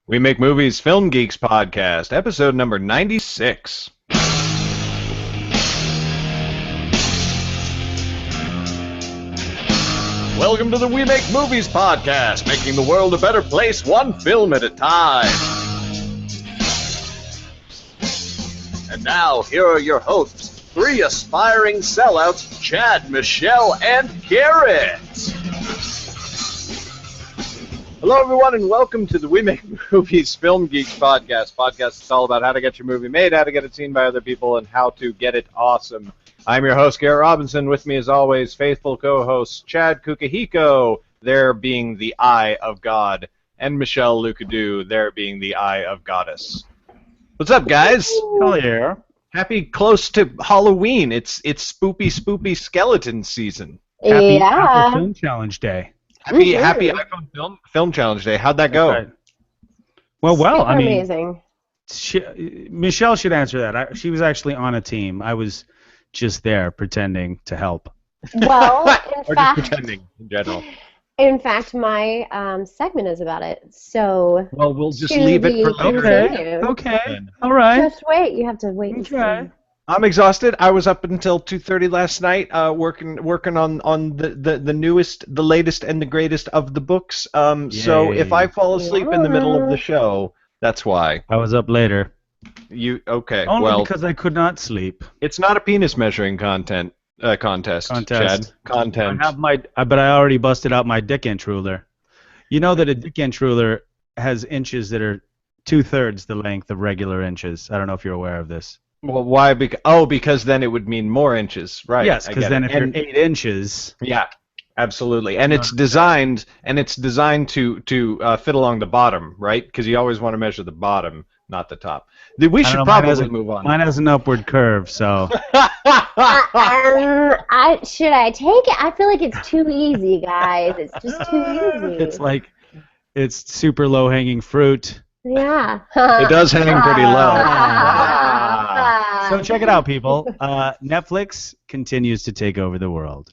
We Make Movies Film Geeks podcast, episode number 96. Welcome to the We Make Movies podcast, making the world a better place one film at a time. And now, here are your hosts, three aspiring sellouts, Chad, Michelle, and Garrett. Hello, everyone, and welcome to the We Make Movies Film Geeks podcast. Podcast is all about how to get your movie made, how to get it seen by other people, and how to get it awesome. I'm your host, Garrett Robinson. With me, as always, faithful co-hosts Chad Kukahiko, there being the Eye of God, and Michelle Lucadou, there being the Eye of Goddess. What's up, guys? Hell yeah. Happy close to Halloween. It's spoopy skeleton season. Happy Apple Film Challenge Day. Happy iPhone Film Challenge Day. How'd that go? Right. Well, I mean, amazing. Michelle should answer that. She was actually on a team. I was just there pretending to help. Well, Or just pretending in general. In fact, my segment is about it. So. Well, we'll just leave it for later. Okay. All right. Just wait. You have to wait and see. I'm exhausted. I was up until 2:30 last night, working on the newest, the latest, and the greatest of the books. So if I fall asleep in the middle of the show, that's why. I was up later. Okay? Only because I could not sleep. It's not a penis measuring contest. Chad. Content. But I already busted out my dick inch ruler. You know that a dick inch ruler has inches that are 2/3 the length of regular inches. I don't know if you're aware of this. Well, why? Because then it would mean more inches, right? Yes, because then if you're 8 inches. Yeah, absolutely. And it's designed to fit along the bottom, right? Because you always want to measure the bottom, not the top. We should probably move on. Mine has an upward curve, so. Should I take it? I feel like it's too easy, guys. It's just too easy. It's super low-hanging fruit. Yeah. It does hang pretty low. So check it out, people. Netflix continues to take over the world.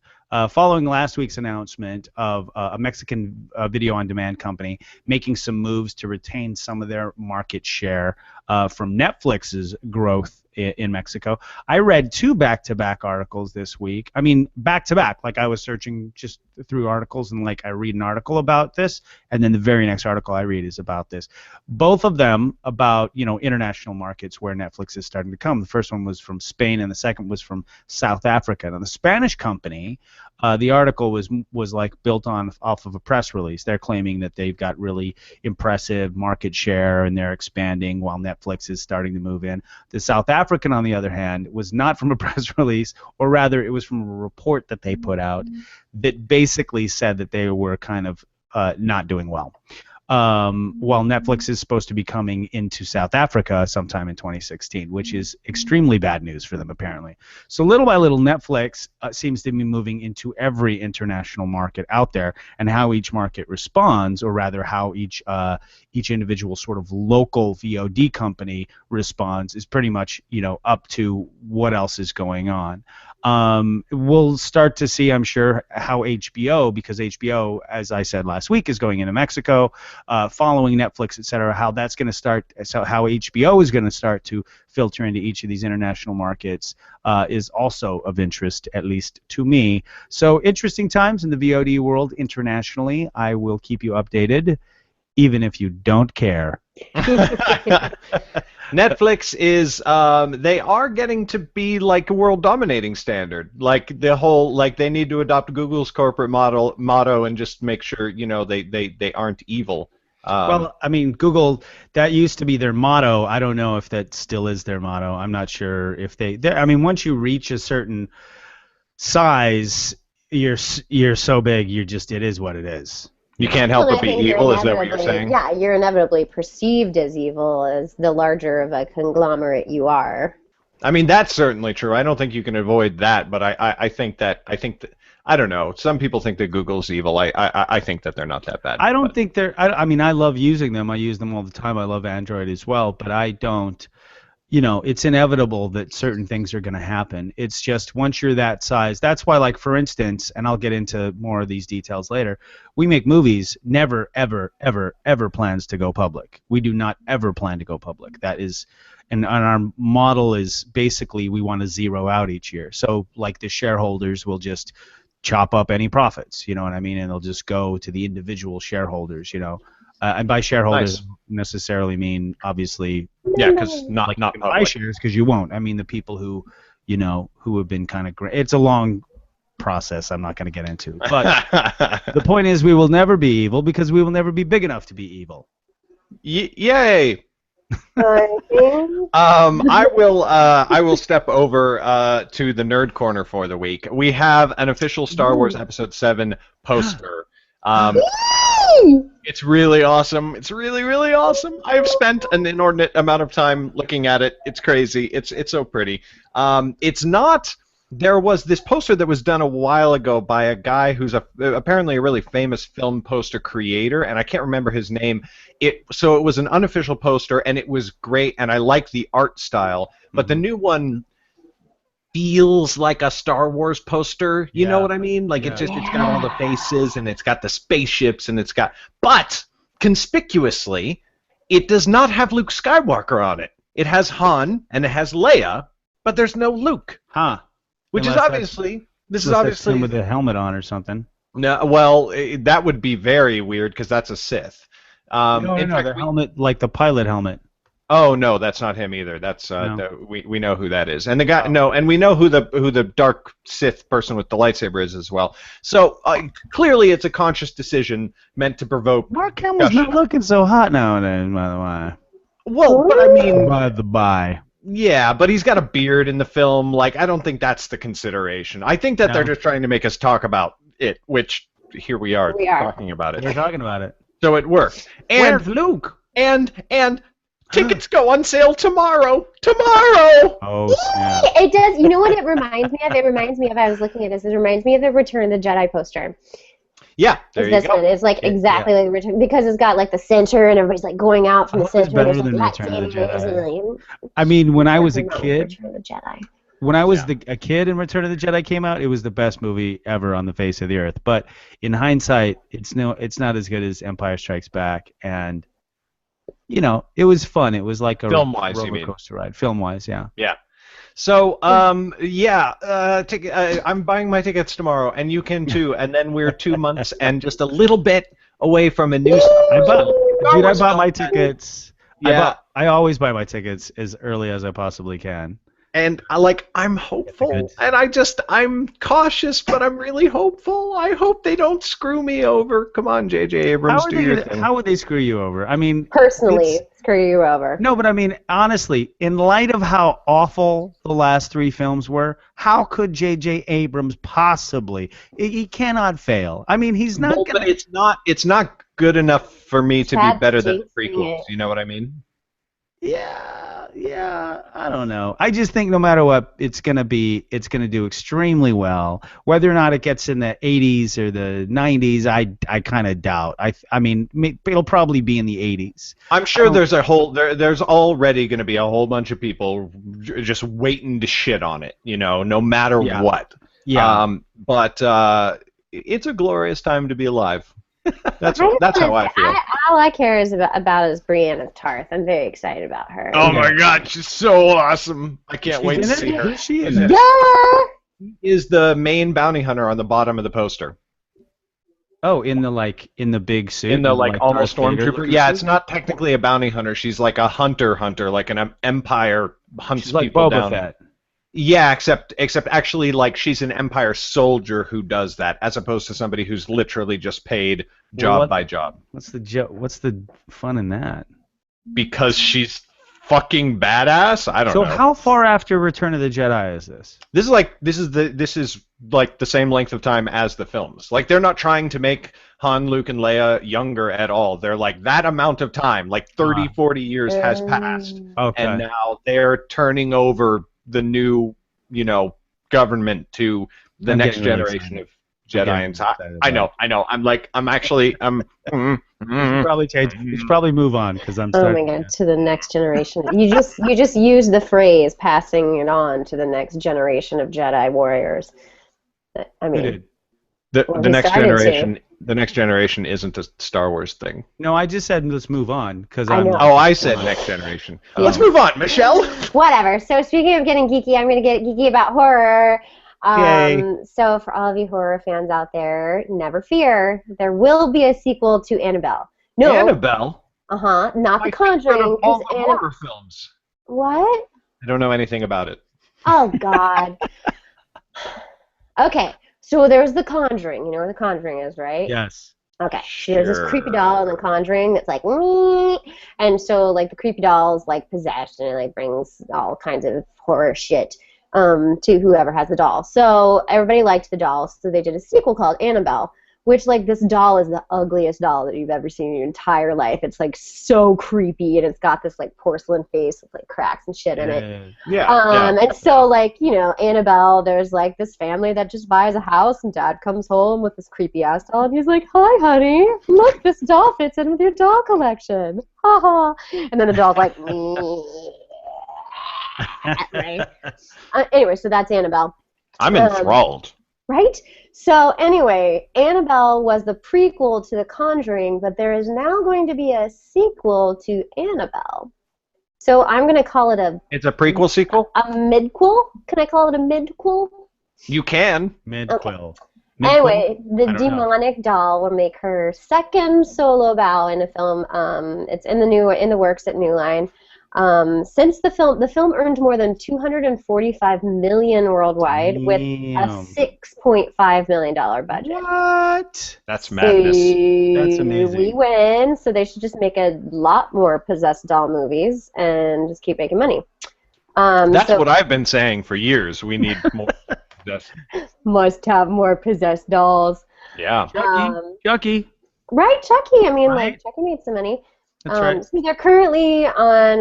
Following last week's announcement of a Mexican video-on-demand company making some moves to retain some of their market share from Netflix's growth in Mexico, I read 2 back-to-back articles this week. I mean, back-to-back. Like, I was searching just through articles, and, I read an article about this, and then the very next article I read is about this. Both of them about, international markets where Netflix is starting to come. The first one was from Spain, and the second was from South Africa. Now, the Spanish company, the article was built off of a press release. They're claiming that they've got really impressive market share, and they're expanding while Netflix is starting to move in. The South African, on the other hand, was not from a press release, or rather it was from a report that they put out that basically said that they were kind of not doing well. While Netflix is supposed to be coming into South Africa sometime in 2016, which is extremely bad news for them, apparently. So little by little, Netflix seems to be moving into every international market out there, and how each market responds, or rather how each individual sort of local VOD company responds, is pretty much up to what else is going on. We'll start to see, I'm sure, how HBO, because HBO, as I said last week, is going into Mexico, following Netflix, etc., how that's going to start, so how HBO is going to start to filter into each of these international markets is also of interest, at least to me. So interesting times in the VOD world internationally. I will keep you updated, even if you don't care. Netflix is they are getting to be like a world dominating standard, like they need to adopt Google's corporate motto and just make sure they aren't evil. Well, I mean, Google, that used to be their motto. I don't know if that still is their motto. I'm not sure if I mean, once you reach a certain size, you're so big, it is what it is. You can't help but be evil, is that what you're saying? Yeah, you're inevitably perceived as evil as the larger of a conglomerate you are. I mean, that's certainly true. I don't think you can avoid that, but I think that I don't know. Some people think that Google's evil. I think that they're not that bad. I don't think they're. I mean, I love using them. I use them all the time. I love Android as well, but I don't it's inevitable that certain things are going to happen. It's just once you're that size, that's why, like, for instance, and I'll get into more of these details later, we make movies, never, ever, ever, ever plans to go public. We do not ever plan to go public. That is, and our model is basically we want to zero out each year. So, like, the shareholders will just chop up any profits, you know what I mean? And they'll just go to the individual shareholders, and by shareholders, Nice. necessarily mean, obviously, Yeah, because not buy public. shares, because you won't. I mean, the people who have been kind of it's a long process I'm not going to get into. But the point is, we will never be evil because we will never be big enough to be evil. Yay! I will step over to the nerd corner for the week. We have an official Star Wars Episode 7 poster. It's really awesome. It's really, really awesome. I have spent an inordinate amount of time looking at it. It's crazy. It's so pretty. It's not. There was this poster that was done a while ago by a guy who's apparently a really famous film poster creator, and I can't remember his name. So it was an unofficial poster, and it was great, and I like the art style. But the new one feels like a Star Wars poster. You know what I mean? Like it's got all the faces, and it's got the spaceships, and but conspicuously, it does not have Luke Skywalker on it. It has Han and it has Leia, but there's no Luke. Huh. Which is obviously him with a helmet on or something. No, well, that would be very weird because that's a Sith. No, the helmet, like the pilot helmet. Oh no, that's not him either. That's No. we know who that is, and the guy and we know who the dark Sith person with the lightsaber is as well. So clearly, it's a conscious decision meant to provoke. Mark Hamill's not looking so hot nowadays, by the way. Well, but I mean, By the by. Yeah, but he's got a beard in the film. Like, I don't think that's the consideration. I think that they're just trying to make us talk about it, which here we are talking about it. We're talking about it. So it worked. And Where's Luke? And tickets go on sale tomorrow. Tomorrow. Oh, snap. It does. You know what it reminds me of? It reminds me of. I was looking at this. It reminds me of the Return of the Jedi poster. Yeah, there you go. One. It's like exactly like Return because it's got like the center and everybody's like going out from the center. Better than Return of the Jedi. I mean, when I was a kid, when I was a kid and Return of the Jedi came out, it was the best movie ever on the face of the earth. But in hindsight, it's not as good as Empire Strikes Back, and it was fun. It was like a film-wise, roller coaster ride. Film-wise, yeah. Yeah. So, I'm buying my tickets tomorrow, and you can too. And then we're 2 months and just a little bit away from a new. I bought my tickets. Yeah. I always buy my tickets as early as I possibly can. And I'm hopeful, and I'm cautious, but I'm really hopeful. I hope they don't screw me over. Come on, J.J. Abrams, do your thing. How would they screw you over? I mean, personally, screw you over. No, but I mean, honestly, in light of how awful the last 3 films were, how could J.J. Abrams possibly? He cannot fail. I mean, he's not. But it's not good enough for me to be better than the prequels. You know what I mean? Yeah, I don't know. I just think no matter what, it's gonna do extremely well. Whether or not it gets in the 80s or the 90s, I kind of doubt. I mean, it'll probably be in the 80s. I'm sure there's already going to be a whole bunch of people just waiting to shit on it, no matter what. Yeah. But it's a glorious time to be alive. That's how I feel. All I care is about is Brienne of Tarth. I'm very excited about her. Oh my God, she's so awesome! I can't wait to see her. Who's she in it? Yeah. She is the main bounty hunter on the bottom of the poster. Oh, in the big suit. In the almost Darth Vader stormtrooper. Yeah, it's not technically a bounty hunter. She's like a hunter, like an empire hunts She's like people Boba down. Fett. Yeah, except actually, like, she's an Empire soldier who does that, as opposed to somebody who's literally just paid job by job. What's the fun in that? Because she's fucking badass. I don't know. So how far after Return of the Jedi is this? This is like the same length of time as the films. Like, they're not trying to make Han, Luke, and Leia younger at all. They're like, that amount of time, like 30, 40 years has passed, and now they're turning over the new, government to the next generation of Jedi getting inside. excited I about know. I'm actually. You should probably change. You should probably move on because I'm Oh starting. my God, to the next generation. You just use the phrase passing it on to the next generation of Jedi warriors. I Who mean, did? The well, the he next started to. generation. The next generation isn't a Star Wars thing. No, I just said let's move on because I I'm. know. Oh, I said next generation. Oh. Let's move on, Michelle. Whatever. So speaking of getting geeky, I'm going to get geeky about horror. Yay. So for all of you horror fans out there, never fear. There will be a sequel to Annabelle. No. Annabelle. Not My The Conjuring. favorite of all the 'cause horror films. What? I don't know anything about it. Oh, God. Okay. So there's The Conjuring. You know what The Conjuring is, right? Yes. Okay, so there's this Sure. creepy doll in The Conjuring that's like, "Meep," and so like the creepy doll's like possessed and it like brings all kinds of horror shit to whoever has the doll. So everybody liked the doll, so they did a sequel called Annabelle, which like this doll is the ugliest doll that you've ever seen in your entire life. It's like so creepy and it's got this like porcelain face with like cracks and shit in it. Yeah. And so, like, you know, Annabelle, there's, like, this family that just buys a house, and Dad comes home with this creepy-ass doll, and he's like, "Hi, honey, look, this doll fits in with your doll collection. Ha ha." And then the doll's like, right? Anyway, so that's Annabelle. I'm enthralled. Right? So, anyway, Annabelle was the prequel to The Conjuring, but there is now going to be a sequel to Annabelle. So I'm going to call it It's a prequel sequel? a midquel. Can I call it a midquel? You can. Midquill. Anyway, the I don't know. demonic doll will make her second solo bow in a film. It's in the works at New Line. Since the film earned more than $245 million worldwide with a $6.5 million budget. What? That's madness. That's amazing. We win, so they should just make a lot more possessed doll movies and just keep making money. That's what I've been saying for years. We need more. Must have more possessed dolls. Yeah. Chucky. Right, Chucky. I mean, Right. like, Chucky made some money. That's right. So they're currently on,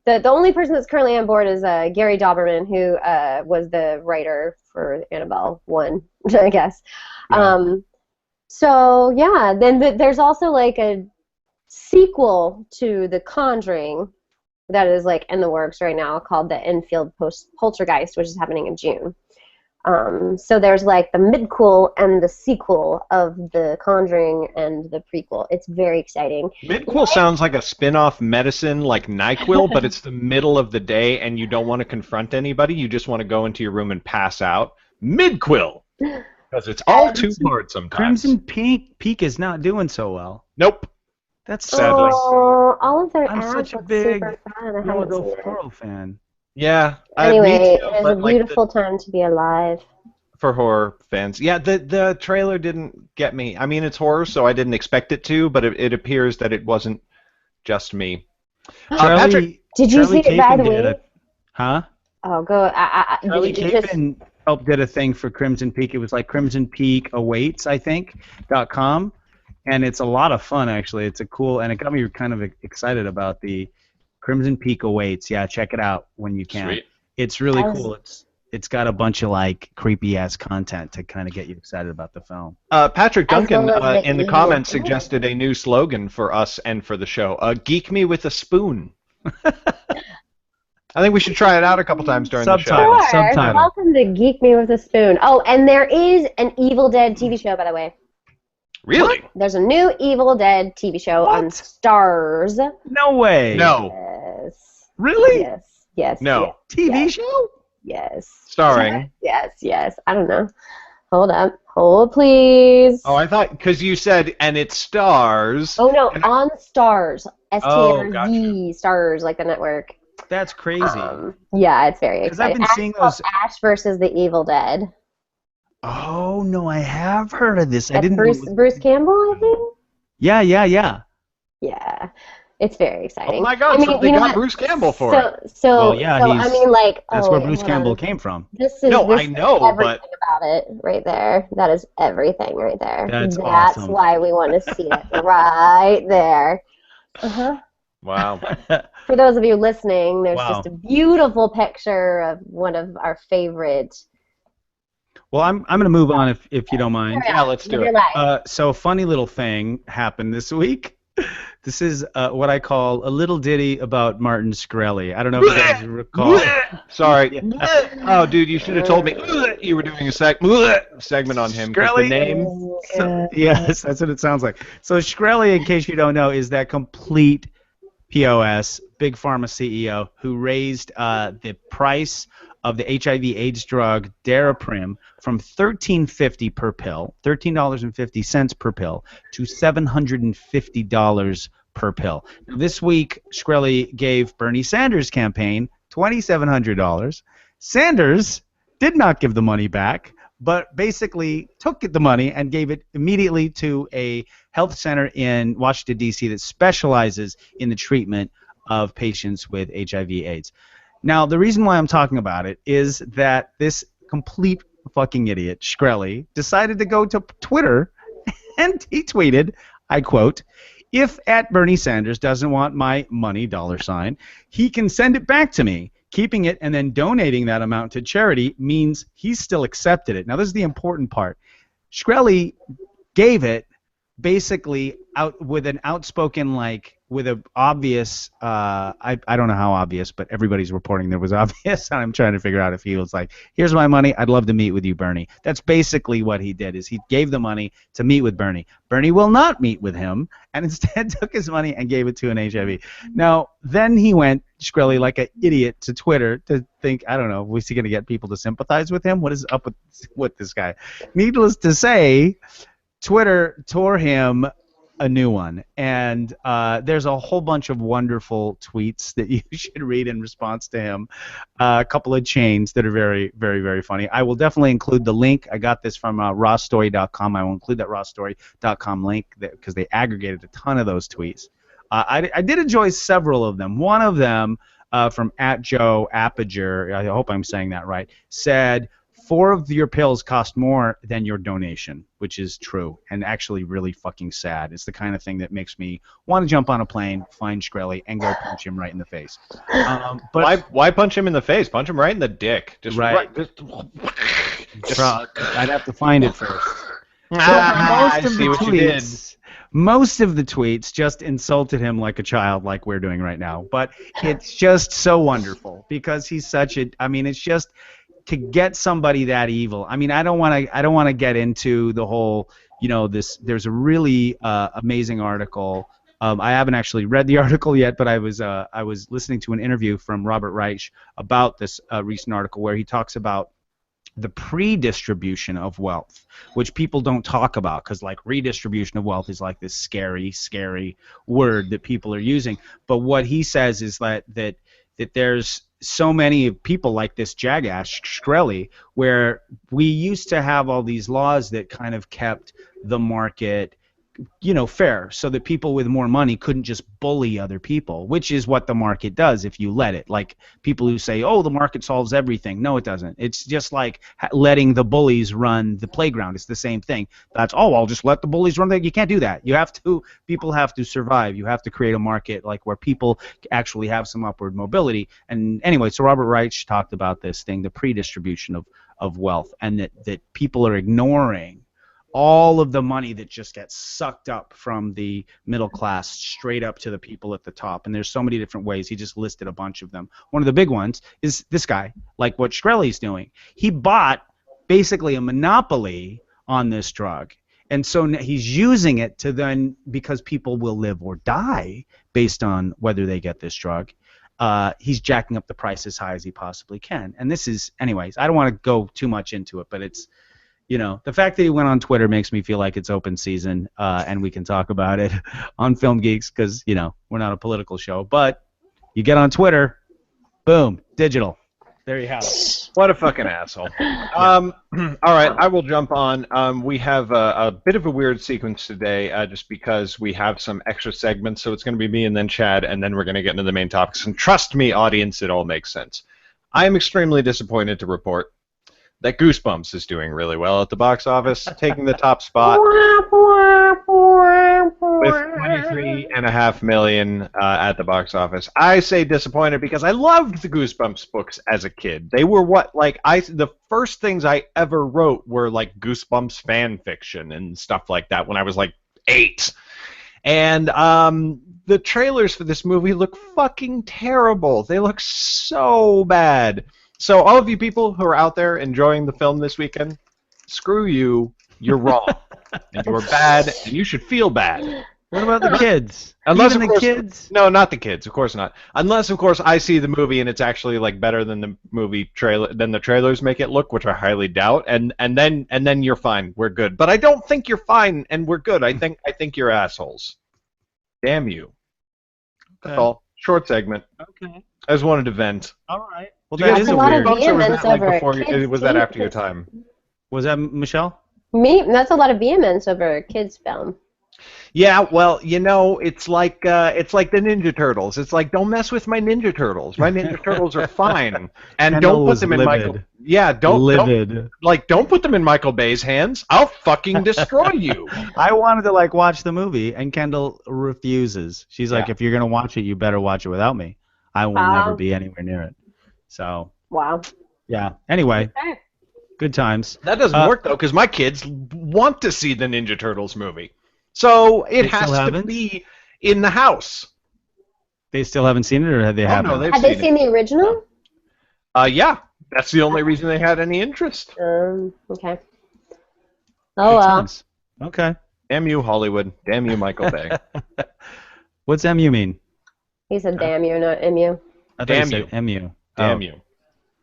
the only person that's currently on board is Gary Dauberman, who was the writer for Annabelle 1, I guess. Yeah. So, yeah, then there's also, like, a sequel to The Conjuring that is, like, in the works right now called the Enfield Poltergeist, which is happening in June. So there's like the midquel and the sequel of The Conjuring and the prequel. It's very exciting. Midquel sounds like a spin-off medicine like NyQuil, but it's the middle of the day and you don't want to confront anybody. You just want to go into your room and pass out. Midquil! Because it's all too hard sometimes. Crimson Peak is not doing so well. Nope. That's Sadly. Oh, all of their I'm ads such a look big super fun. I haven't Nordo seen it. Floral fan. Yeah. Anyway, me too, it is but, a like, beautiful time to be alive. for horror fans. Yeah, the trailer didn't get me. I mean, it's horror, so I didn't expect it to, but it appears that it wasn't just me. Patrick, Did you see it, by the way? Huh? Oh, go. Charlie did you just- Capon did a thing for Crimson Peak. It was like Crimson Peak Awaits, I think, .com, and it's a lot of fun actually. It's a cool, and it got me kind of excited about the Crimson Peak Awaits. Yeah, check it out when you can. Sweet. It's really cool. It's got a bunch of like creepy ass content to kind of get you excited about the film. Patrick Duncan As well as the in the evil comments twin. suggested a new slogan for us and for the show. Geek me with a spoon. I think we should try it out a couple times during the show. Subtitle. Sure. Subtitle. Welcome to Geek Me with a Spoon. Oh, and there is an Evil Dead TV show, by the way. Really? There's a new Evil Dead TV show on Starz. No way. No. Yes. Really? Yes. No. TV Yes. show? Yes. Starring. Yes. I don't know. Hold up. Hold, please. Oh, I thought because you said and it stars. Oh, no, and on Starz. Oh, STARZ, gotcha. Starz, like the network. That's crazy. Yeah, it's very 'Cause I've exciting. been seeing It's called those- Ash versus the Evil Dead. Oh no, I have heard of this. I That's didn't. Bruce Campbell, I think. Yeah. Yeah, it's very exciting. Oh my God! I mean, so they you know got what? Bruce Campbell for it. So Well, yeah, I mean, like, That's oh, where wait, Bruce hold Campbell on. came from. This is No, this I know, is everything but about it right there. That is everything right there. That's That's awesome. why we want to see it right there. Uh-huh. wow. For those of you listening, there's Wow. just a beautiful picture of one of our favorite Well, I'm going to move on if you don't mind. Yeah, let's do it. So a funny little thing happened this week. This is what I call a little ditty about Martin Shkreli. I don't know if you guys recall. Sorry. Oh, dude, you should have told me you were doing a segment on him. Shkreli? The name. Yes, that's what it sounds like. So Shkreli, in case you don't know, is that complete POS, Big Pharma CEO, who raised the price of the HIV/AIDS drug Daraprim from $13.50 per pill, $13.50 per pill, to $750 per pill. This week, Shkreli gave Bernie Sanders' campaign $2,700. Sanders did not give the money back, but basically took the money and gave it immediately to a health center in Washington, D.C. that specializes in the treatment of patients with HIV/AIDS. Now, the reason why I'm talking about it is that this complete fucking idiot, Shkreli, decided to go to Twitter and he tweeted, I quote, "If at Bernie Sanders doesn't want my money, $, he can send it back to me. Keeping it and then donating that amount to charity means he's still accepted it." Now, this is the important part. Shkreli gave it basically out with an outspoken, like, with an obvious, I don't know how obvious, but everybody's reporting there was obvious, and I'm trying to figure out if he was like, here's my money, I'd love to meet with you, Bernie. That's basically what he did, is he gave the money to meet with Bernie. Bernie will not meet with him, and instead took his money and gave it to an HIV. Now, then he went, Shkreli, like an idiot, to Twitter to think, I don't know, was he going to get people to sympathize with him? What is up with this guy? Needless to say, Twitter tore him a new one, and there's a whole bunch of wonderful tweets that you should read in response to him. A couple of chains that are very, very, very funny. I will definitely include the link. I got this from rawstory.com. I will include that rawstory.com link because they aggregated a ton of those tweets. I did enjoy several of them. One of them from @JoeAppiger, I hope I'm saying that right, said, 4 of your pills cost more than your donation, which is true and actually really fucking sad. It's the kind of thing that makes me want to jump on a plane, find Shkreli, and go punch him right in the face. But Why punch him in the face? Punch him right in the dick. Just right. I'd have to find it first. I see what you did. Most of the tweets just insulted him like a child, like we're doing right now. But it's just so wonderful because he's such a. I mean, it's just. To get somebody that evil, I mean, I don't want to get into the whole, this. There's a really amazing article. I haven't actually read the article yet, but I was listening to an interview from Robert Reich about this recent article where he talks about the pre-distribution of wealth, which people don't talk about because, like, redistribution of wealth is like this scary, scary word that people are using. But what he says is that there's so many people like this jackass Shkreli, where we used to have all these laws that kind of kept the market, fair, so that people with more money couldn't just bully other people, which is what the market does if you let it. Like people who say, oh, the market solves everything. No, it doesn't. It's just like letting the bullies run the playground. It's the same thing. That's, I'll just let the bullies run. You can't do that. People have to survive. You have to create a market like where people actually have some upward mobility. And anyway, so Robert Reich talked about this thing, the pre-distribution of wealth, and that people are ignoring all of the money that just gets sucked up from the middle class straight up to the people at the top. And there's so many different ways. He just listed a bunch of them. One of the big ones is this guy, like what Shkreli's doing. He bought basically a monopoly on this drug. And so he's using it to then, because people will live or die based on whether they get this drug, he's jacking up the price as high as he possibly can. And this is, anyways, I don't want to go too much into it, but it's, the fact that he went on Twitter makes me feel like it's open season, and we can talk about it on Film Geeks because, we're not a political show. But you get on Twitter, boom, digital. There you have it. What a fucking asshole. All right, I will jump on. We have a bit of a weird sequence today just because we have some extra segments. So it's going to be me and then Chad, and then we're going to get into the main topics. And trust me, audience, it all makes sense. I am extremely disappointed to report that Goosebumps is doing really well at the box office, taking the top spot. with 23.5 million at the box office. I say disappointed because I loved the Goosebumps books as a kid. They were the first things I ever wrote were like Goosebumps fan fiction and stuff like that when I was like 8. And the trailers for this movie look fucking terrible. They look so bad. So all of you people who are out there enjoying the film this weekend, screw you. You're wrong. And you're bad, and you should feel bad. What about the kids? Unless, Even of course, the kids? No, not the kids. Of course not. Unless, of course, I see the movie and it's actually like better than the movie trailer than the trailers make it look, which I highly doubt. And then you're fine. We're good. But I don't think you're fine, and we're good. I think you're assholes. Damn you. That's all. Short segment. Okay. I just wanted to vent. All right. Well, That is a a lot weird. of vehemence over was that after your time? Was that Michelle? That's a lot of vehemence over a kids' film. Yeah, well, it's like the Ninja Turtles. It's like, don't mess with my Ninja Turtles. My Ninja Turtles are fine, and don't put them in Michael. Yeah, don't put them in Michael Bay's hands. I'll fucking destroy you. I wanted to watch the movie, and Kendall refuses. She's like, if you're gonna watch it, you better watch it without me. I will never be anywhere near it. So. Wow. Yeah. Anyway. Okay. Good times. That doesn't work though, because my kids want to see the Ninja Turtles movie. So it has to be in the house. They still haven't seen it, or have they? No, have they seen the original? Yeah. That's the only reason they had any interest. Okay. Oh well. Okay. Damn you, Hollywood. Damn you, Michael Bay. What's MU mean? He said damn you, not MU. I thought Damn you you. said MU. Damn you.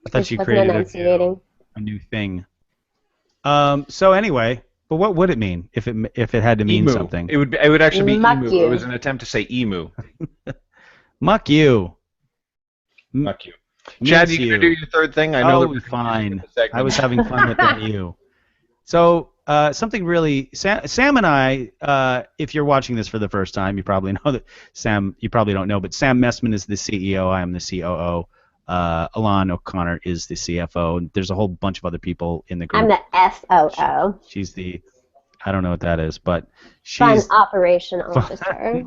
I thought you That's created enunciating. a new thing. So anyway, but what would it mean if it had to mean Emu. something? It would actually be Muck emu. you. It was an attempt to say emu. Muck you. Muck you. Chad, you gonna do your third thing? I know that we're fine. I was having fun with the you. So something really, Sam and I, if you're watching this for the first time, you probably know that Sam. You probably don't know, but Sam Messman is the CEO. I am the COO. Alon O'Connor is the CFO. And there's a whole bunch of other people in the group. I'm the SOO. She's the, I don't know what that is, but Fun she's. operation officer.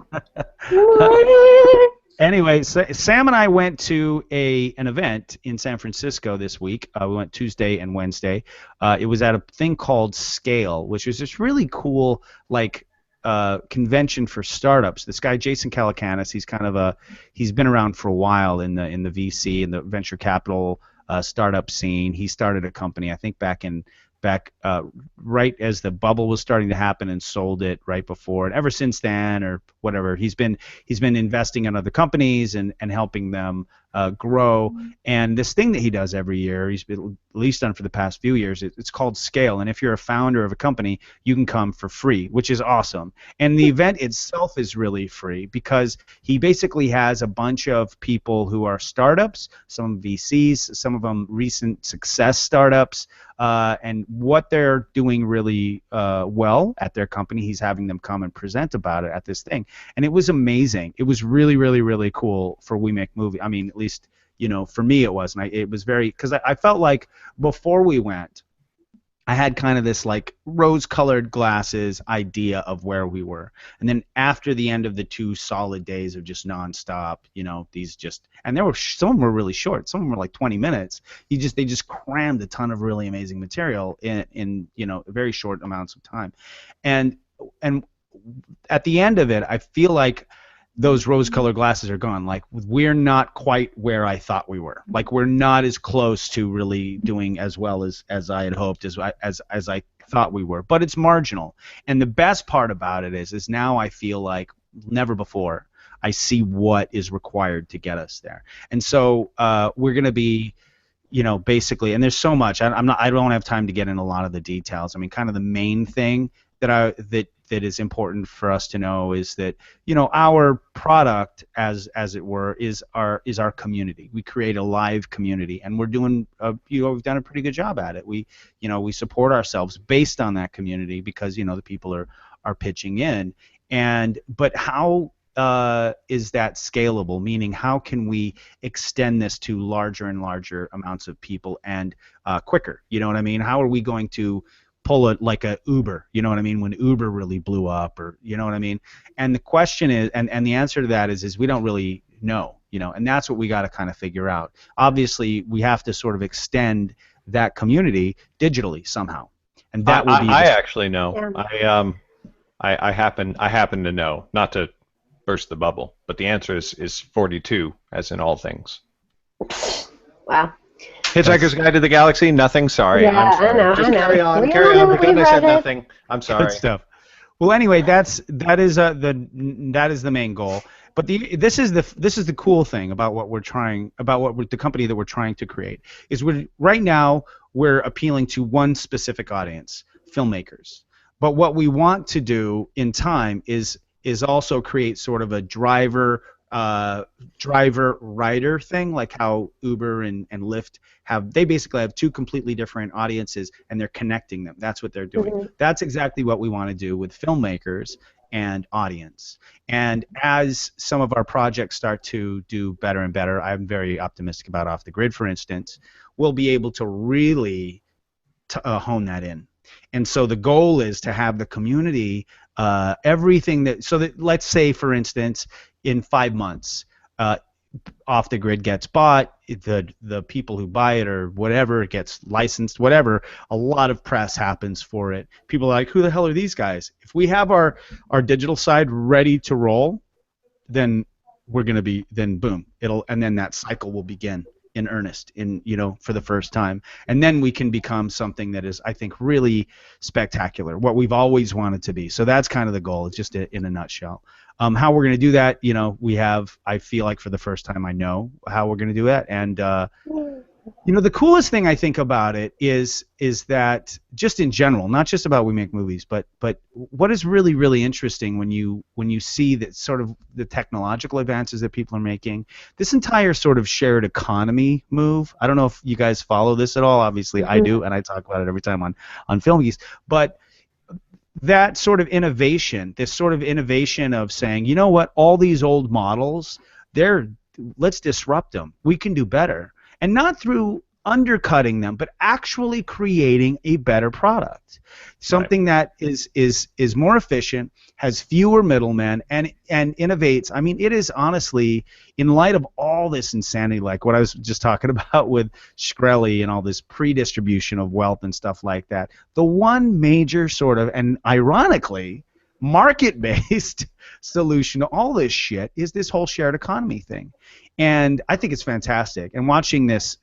Anyway, Sam and I went to an event in San Francisco this week. We went Tuesday and Wednesday. It was at a thing called Scale, which was this really cool, convention for startups. This guy Jason Calacanis, he's been around for a while in the VC and the venture capital startup scene. He started a company, I think, back right as the bubble was starting to happen, and sold it right before. And ever since then, or whatever, he's been investing in other companies and helping them grow. And this thing that he does every year, he's been at least done for the past few years, it's called Scale. And if you're a founder of a company, you can come for free, which is awesome. And the event itself is really free because he basically has a bunch of people who are startups, some VCs, some of them recent success startups, and what they're doing really well at their company. He's having them come and present about it at this thing. And it was amazing. It was really, really, really cool for We Make Movie. I mean, at least, for me it was. And it was very, because I felt like before we went, I had kind of this rose-colored glasses idea of where we were. And then after the end of the 2 solid days of just nonstop, and there were some of them were really short. Some of them were 20 minutes. They just crammed a ton of really amazing material in very short amounts of time. And at the end of it, I feel like those rose-colored glasses are gone. We're not quite where I thought we were. We're not as close to really doing as well as I had hoped, as I thought we were. But it's marginal. And the best part about it is now I feel like never before I see what is required to get us there. And so we're going to be, basically, and there's so much. I don't have time to get in a lot of the details. I mean, kind of the main thing that is important for us to know is that our product, as it were, is our community. We create a live community, and we're doing we've done a pretty good job at it. We support ourselves based on that community because the people are pitching in. But how is that scalable? Meaning, how can we extend this to larger and larger amounts of people and quicker? You know what I mean? How are we going to pull it like a Uber, you know what I mean, when Uber really blew up, or you know what I mean. And the question is, and the answer to that is we don't really know, you know, and that's what we got to kind of figure out. Obviously, we have to sort of extend that community digitally somehow, and that would be. I actually know. Yeah. I happen to know, not to burst the bubble, but the answer is 42, as in all things. Wow. Hitchhiker's Guide to the Galaxy, nothing, sorry. Yeah, I'm sorry. I know, Just I know. carry on, We carry all on. know, Pretend I we said read it. nothing. I'm sorry. Good stuff. Well, anyway, that is the main goal. But this is the cool thing about what we're trying, the company that we're trying to create, is right now we're appealing to one specific audience, filmmakers. But what we want to do in time is also create sort of a driver rider thing, like how Uber and Lyft they basically have two completely different audiences, and they're connecting them. That's what they're doing. Mm-hmm. That's exactly what we want to do with filmmakers and audience. And as some of our projects start to do better and better, I'm very optimistic about Off the Grid, for instance, we'll be able to really hone that in. And so the goal is to have the community, everything so that, let's say, for instance, in 5 months, Off the Grid gets bought, the people who buy it or whatever, it gets licensed, whatever, a lot of press happens for it. People are like, who the hell are these guys? If we have our digital side ready to roll, then we're going to be, then boom, and then that cycle will begin in earnest, for the first time. And then we can become something that is, I think, really spectacular, what we've always wanted to be. So that's kind of the goal, just in a nutshell. How we're going to do that, I feel like for the first time I know how we're going to do that. And, the coolest thing I think about it is that, just in general, not just about We Make Movies, but what is really, really interesting when you see that sort of the technological advances that people are making, this entire sort of shared economy move. I don't know if you guys follow this at all. Obviously, I do, and I talk about it every time on Film Geeks. But that sort of innovation, this sort of innovation of saying, you know what, all these old models, let's disrupt them. We can do better. And not through undercutting them, but actually creating a better product. Something that is more efficient, has fewer middlemen, and innovates. I mean, it is honestly, in light of all this insanity, like what I was just talking about with Shkreli and all this pre-distribution of wealth and stuff like that, the one major sort of, and ironically, market-based solution to all this shit is this whole shared economy thing. And I think it's fantastic. And watching this,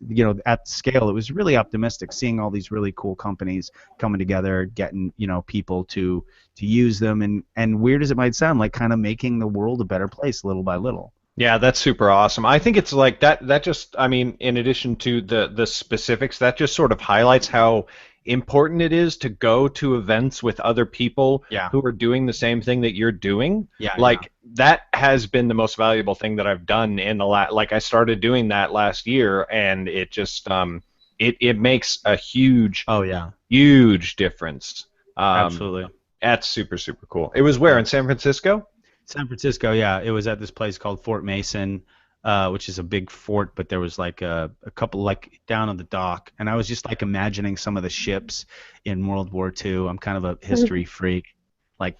at scale, it was really optimistic, seeing all these really cool companies coming together, getting, people to use them, and weird as it might sound, like kind of making the world a better place little by little. Yeah, that's super awesome. I think it's like that just, I mean, in addition to the specifics, that just sort of highlights how important it is to go to events with other people who are doing the same thing that you're doing. That has been the most valuable thing that I've done in the I started doing that last year, and it just it makes a huge huge difference. Absolutely. That's super, super cool. It was where, in San Francisco? San Francisco, yeah. It was at this place called Fort Mason, which is a big fort, but there was like a couple down on the dock, and I was just imagining some of the ships in World War II. I'm kind of a history freak.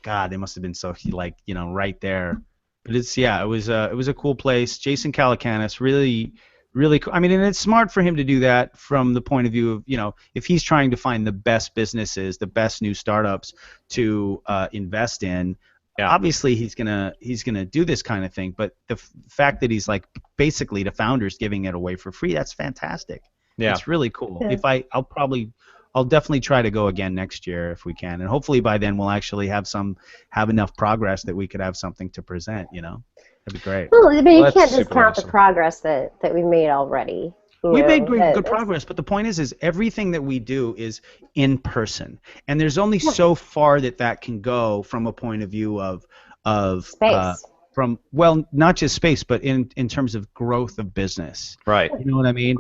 God, they must have been so right there. But it was a cool place. Jason Calacanis, really, really cool. I mean, and it's smart for him to do that from the point of view of, if he's trying to find the best businesses, the best new startups to invest in. Yeah. Obviously, he's gonna do this kind of thing, but the fact that he's basically the founders giving it away for free, that's fantastic. Yeah, it's really cool. Yeah. I'll definitely try to go again next year if we can, and hopefully by then we'll actually have enough progress that we could have something to present. That'd be great. Well, but you can't discount the progress that we've made already. We've made good progress, but the point is everything that we do is in person, and there's only so far that can go from a point of view of space. Not just space, but in terms of growth of business. Right. You know what I mean?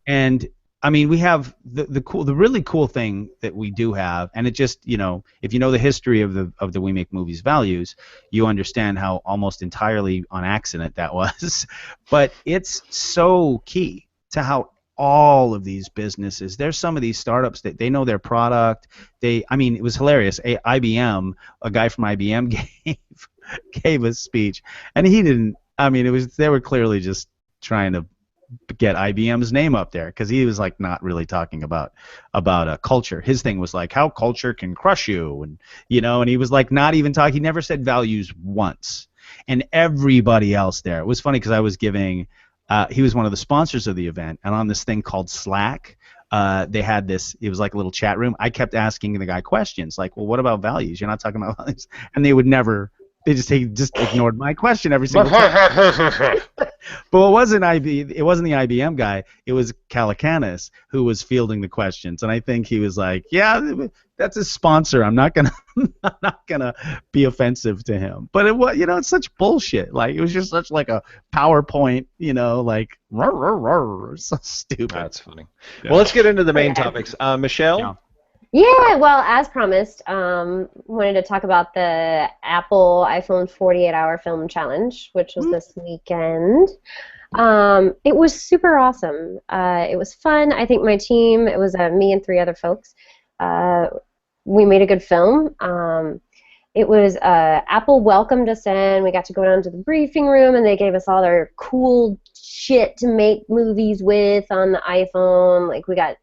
And I mean, we have the really cool thing that we do have, and it just, if you know the history of the We Make Movies values, you understand how almost entirely on accident that was. But it's so key to how all of these businesses. There's some of these startups that they know their product. I mean, it was hilarious. IBM, a guy from IBM gave a speech, and he didn't. I mean, they were clearly just trying to get IBM's name up there, because he was like not really talking about a culture. His thing was like how culture can crush you, and and he was like not even talking. He never said values once. And everybody else there. It was funny because I was giving. He was one of the sponsors of the event, and on this thing called Slack, they had this. It was like a little chat room. I kept asking the guy questions like, "Well, what about values? You're not talking about values," and they would never. They just ignored my question every single time. But it wasn't the IBM guy. It was Calacanis who was fielding the questions, and I think he was like, "Yeah, that's his sponsor. I'm not gonna be offensive to him." But it was, it's such bullshit. Like it was just such like a PowerPoint, like so stupid. That's funny. Yeah. Well, let's get into the main topics. Michelle. Yeah. Yeah, well, as promised, wanted to talk about the Apple iPhone 48-hour film challenge, which was this weekend. It was super awesome. It was fun. I think my team, it was me and 3 other folks, we made a good film. It was Apple welcomed us in. We got to go down to the briefing room, and they gave us all their cool shit to make movies with on the iPhone. Like we got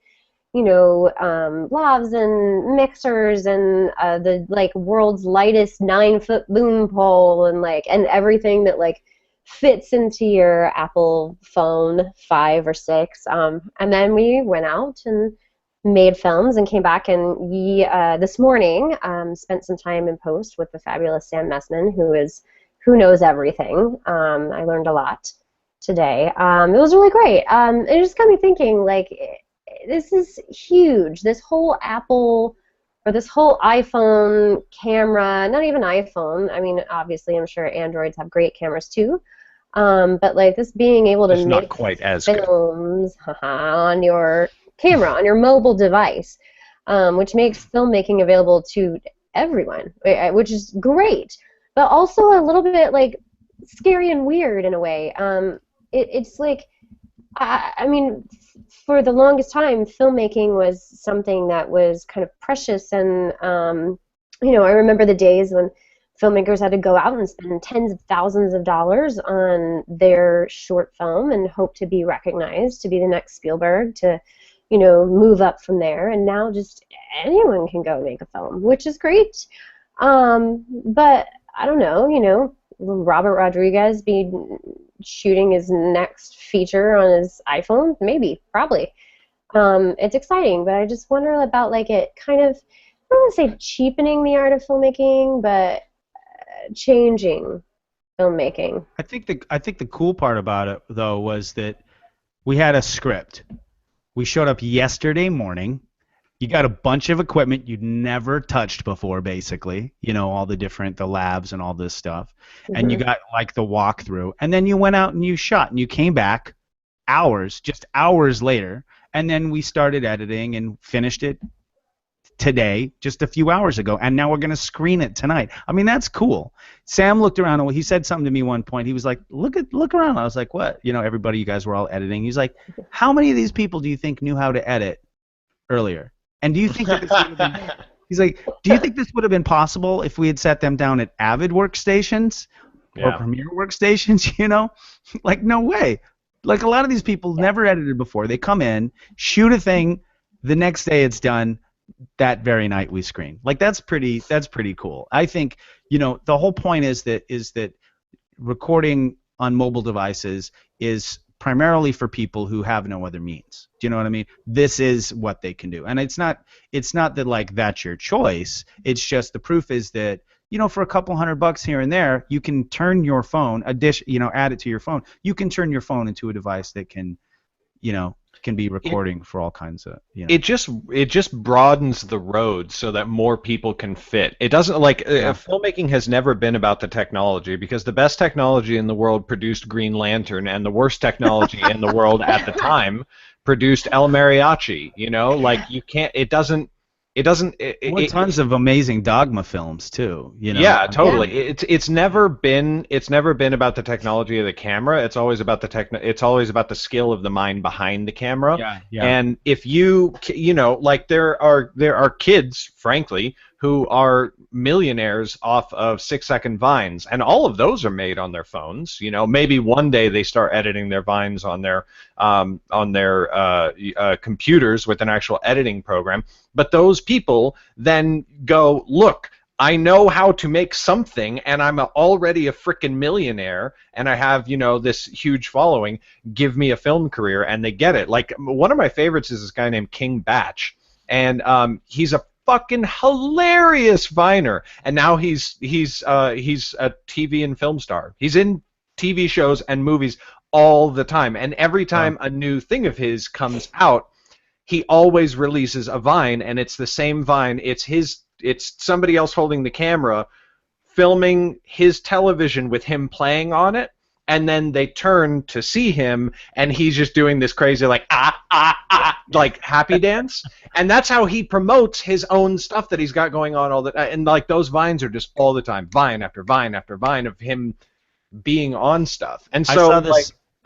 lavs and mixers and the world's lightest 9-foot boom pole and everything that fits into your Apple phone 5 or 6. And then we went out and made films and came back, and we this morning spent some time in post with the fabulous Sam Messman, who knows everything. I learned a lot today. It was really great. It just got me thinking this is huge. This whole Apple, or this whole iPhone camera, not even iPhone. I mean, obviously, I'm sure Androids have great cameras too. But this being able to make not quite as films on your camera, on your mobile device, which makes filmmaking available to everyone, which is great. But also a little bit scary and weird in a way. It's I mean, for the longest time, filmmaking was something that was kind of precious, and I remember the days when filmmakers had to go out and spend tens of thousands of dollars on their short film and hope to be recognized, to be the next Spielberg, to move up from there. And now just anyone can go make a film, which is great. But I don't know, will Robert Rodriguez be shooting his next feature on his iPhone? Maybe, probably. It's exciting, but I just wonder about it kind of, I don't want to say cheapening the art of filmmaking, but changing filmmaking. I think the cool part about it though was that we had a script. We showed up yesterday morning. You got a bunch of equipment you'd never touched before, basically. All the labs and all this stuff. Mm-hmm. And you got the walkthrough. And then you went out and you shot, and you came back just hours later. And then we started editing and finished it today, just a few hours ago. And now we're going to screen it tonight. I mean, that's cool. Sam looked around, and he said something to me one point. He was like, look around. I was like, what? Everybody, you guys were all editing. He's like, how many of these people do you think knew how to edit earlier? And do you think that this would have been, he's like, do you think this would have been possible if we had set them down at Avid workstations or Premiere workstations, no way. A lot of these people never edited before. They come in, shoot a thing, the next day it's done, that very night we screen. That's pretty cool. I think, the whole point is that recording on mobile devices is primarily for people who have no other means. Do you know what I mean? This is what they can do. And it's not that that's your choice. It's just the proof is that, for a couple $100 here and there, you can turn your phone, add it to your phone. You can turn your phone into a device that can, can be recording for all kinds of. It just broadens the road so that more people can fit. It doesn't filmmaking has never been about the technology, because the best technology in the world produced Green Lantern, and the worst technology in the world at the time produced El Mariachi. You can't. It doesn't. It doesn't. Tons of amazing Dogma films too. You know. Yeah, totally. Yeah. It's never been about the technology of the camera. It's always about It's always about the skill of the mind behind the camera. Yeah, yeah. And if you know, like there are kids, frankly, who are millionaires off of 6-second vines, and all of those are made on their phones. You know, maybe one day they start editing their vines on their computers with an actual editing program. But those people then go, look, I know how to make something, and I'm already a frickin' millionaire, and I have, you know, this huge following. Give me a film career, and they get it. Like, one of my favorites is this guy named King Batch, and he's a fucking hilarious viner, and now he's a TV and film star. He's in TV shows and movies all the time, and every time a new thing of his comes out, he always releases a vine, and it's the same vine. It's somebody else holding the camera, filming his television with him playing on it, and then they turn to see him, and he's just doing this crazy like like happy dance, and that's how he promotes his own stuff that he's got going on all the time. And like those vines are just all the time, vine after vine after vine of him being on stuff. And so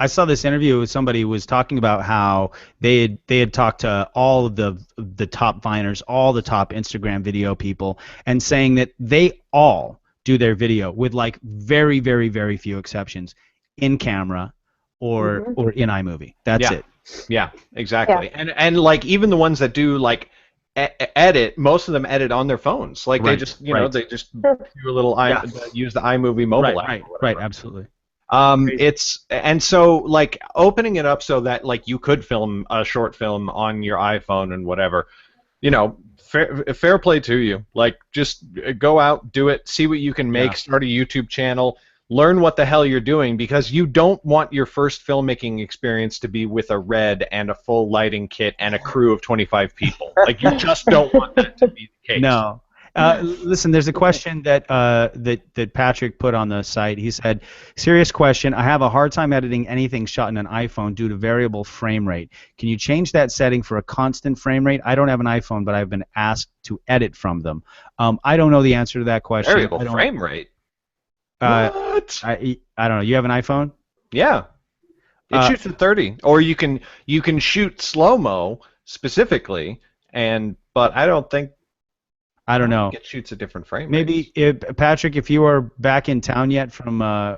I saw this interview with somebody who was talking about how they had talked to all of the top Viners, all the top Instagram video people, and saying that they all do their video with like very, very, very few exceptions in camera or in iMovie. That's it. Yeah, exactly. Yeah. And like even the ones that do like edit, most of them edit on their phones. Like they just they just do a little use the iMovie mobile app. Right, absolutely. And so like opening it up so that like you could film a short film on your iPhone and whatever, you know, fair play to you. Like just go out, do it, see what you can make, start a YouTube channel, learn what the hell you're doing, because you don't want your first filmmaking experience to be with a red and a full lighting kit and a crew of 25 people. Like you just don't want that to be the case. No. Listen, there's a question that Patrick put on the site. He said, serious question, I have a hard time editing anything shot in an iPhone due to variable frame rate. Can you change that setting for a constant frame rate? I don't have an iPhone, but I've been asked to edit from them. I don't know the answer to that question. Variable frame rate? What? I don't know. You have an iPhone? Yeah. It shoots at 30. Or you can shoot slow-mo specifically, but I don't think it shoots a different frame. Maybe Patrick, if you are back in town yet from I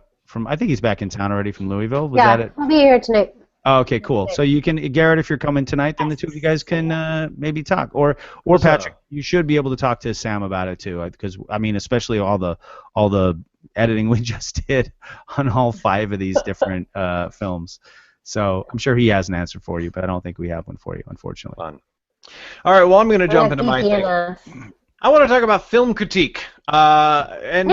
think he's back in town already from Louisville. Was that it? I'll be here tonight. Oh, okay, cool. So you can, Garrett, if you're coming tonight, then the two of you guys can maybe talk. Or Patrick, you should be able to talk to Sam about it too, because I mean, especially all the editing we just did on all 5 of these different films. So I'm sure he has an answer for you, but I don't think we have one for you, unfortunately. Fun. All right, well, I'm going to jump into my thing. I want to talk about film critique and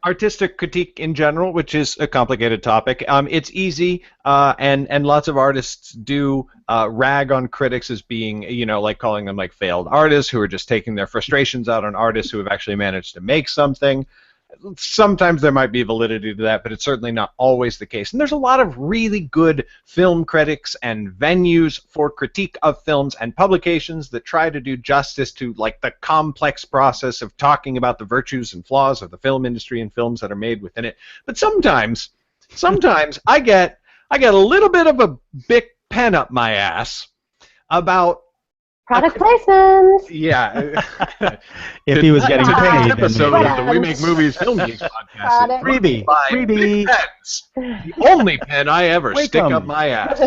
artistic critique in general, which is a complicated topic. It's easy, and lots of artists do rag on critics as being, you know, like calling them like failed artists who are just taking their frustrations out on artists who have actually managed to make something. Sometimes there might be validity to that, but it's certainly not always the case. And there's a lot of really good film critics and venues for critique of films and publications that try to do justice to like the complex process of talking about the virtues and flaws of the film industry and films that are made within it. But sometimes I get a little bit of a big pen up my ass about product placement. Yeah. If he was getting paid. Episode of the We Make Movies Film Geeks podcast. Freebie. Big pens. The only pen I ever stick up my ass.